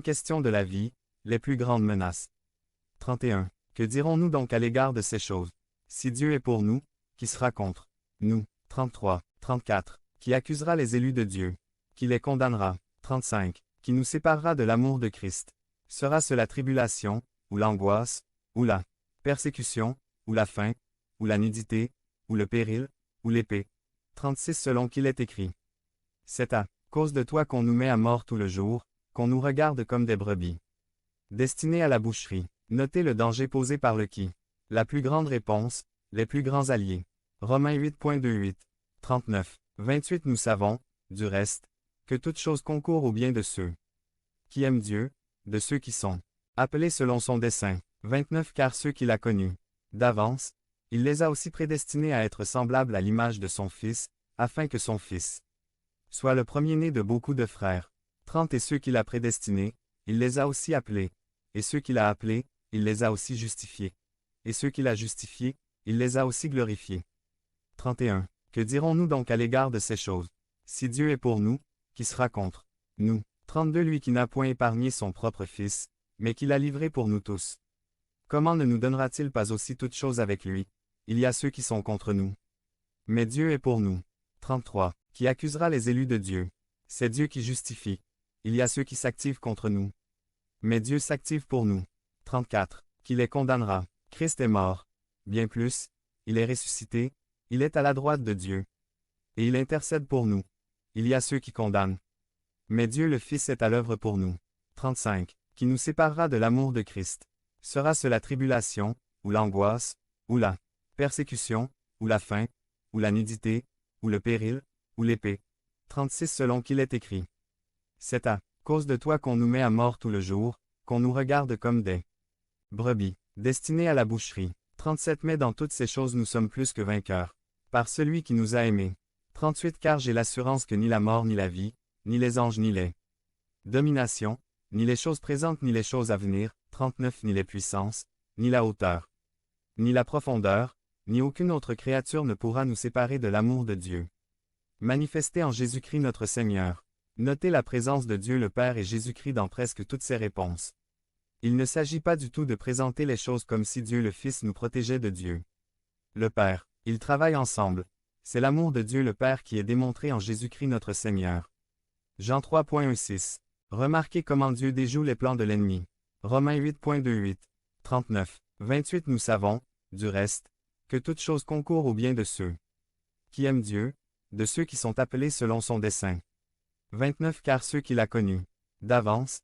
questions de la vie, les plus grandes menaces. 31. Que dirons-nous donc à l'égard de ces choses? Si Dieu est pour nous, qui sera contre nous? 33. 34. Qui accusera les élus de Dieu? Qui les condamnera? 35. Qui nous séparera de l'amour de Christ? Sera-ce la tribulation, ou l'angoisse, ou la persécution, ou la faim, ou la nudité, ou le péril, ou l'épée? 36. Selon qu'il est écrit. C'est à cause de toi qu'on nous met à mort tout le jour, qu'on nous regarde comme des brebis. Destiné à la boucherie. Notez le danger posé par le qui. La plus grande réponse, les plus grands alliés. Romains 8.28. 39. 28. Nous savons, du reste, que toute chose concourt au bien de ceux qui aiment Dieu, de ceux qui sont appelés selon son dessein. 29. Car ceux qu'il a connus d'avance, il les a aussi prédestinés à être semblables à l'image de son Fils, afin que son Fils soit le premier-né de beaucoup de frères. 30. Et ceux qu'il a prédestinés, il les a aussi appelés. Et ceux qu'il a appelés, il les a aussi justifiés. Et ceux qu'il a justifiés, il les a aussi glorifiés. 31. Que dirons-nous donc à l'égard de ces choses? Si Dieu est pour nous, qui sera contre nous? 32. Lui qui n'a point épargné son propre Fils, mais qui l'a livré pour nous tous. Comment ne nous donnera-t-il pas aussi toutes choses avec lui? Il y a ceux qui sont contre nous. Mais Dieu est pour nous. 33. Qui accusera les élus de Dieu? C'est Dieu qui justifie. Il y a ceux qui s'activent contre nous. Mais Dieu s'active pour nous. 34. Qui les condamnera? Christ est mort. Bien plus, il est ressuscité, il est à la droite de Dieu. Et il intercède pour nous. Il y a ceux qui condamnent. Mais Dieu le Fils est à l'œuvre pour nous. 35. Qui nous séparera de l'amour de Christ? Sera-ce la tribulation, ou l'angoisse, ou la persécution, ou la faim, ou la nudité, ou le péril, ou l'épée? 36. Selon qu'il est écrit. C'est à cause de toi qu'on nous met à mort tout le jour, qu'on nous regarde comme des brebis, destinés à la boucherie. 37. Mais dans toutes ces choses nous sommes plus que vainqueurs, par celui qui nous a aimés. 38. Car j'ai l'assurance que ni la mort ni la vie, ni les anges ni les dominations, ni les choses présentes ni les choses à venir, 39. Ni les puissances, ni la hauteur, ni la profondeur, ni aucune autre créature ne pourra nous séparer de l'amour de Dieu manifesté en Jésus-Christ notre Seigneur. Notez la présence de Dieu le Père et Jésus-Christ dans presque toutes ses réponses. Il ne s'agit pas du tout de présenter les choses comme si Dieu le Fils nous protégeait de Dieu le Père. Ils travaillent ensemble. C'est l'amour de Dieu le Père qui est démontré en Jésus-Christ notre Seigneur. Jean 3.16. Remarquez comment Dieu déjoue les plans de l'ennemi. Romains 8.28. 39. 28. Nous savons, du reste, que toute chose concourt au bien de ceux qui aiment Dieu, de ceux qui sont appelés selon son dessein. 29. Car ceux qu'il a connus d'avance,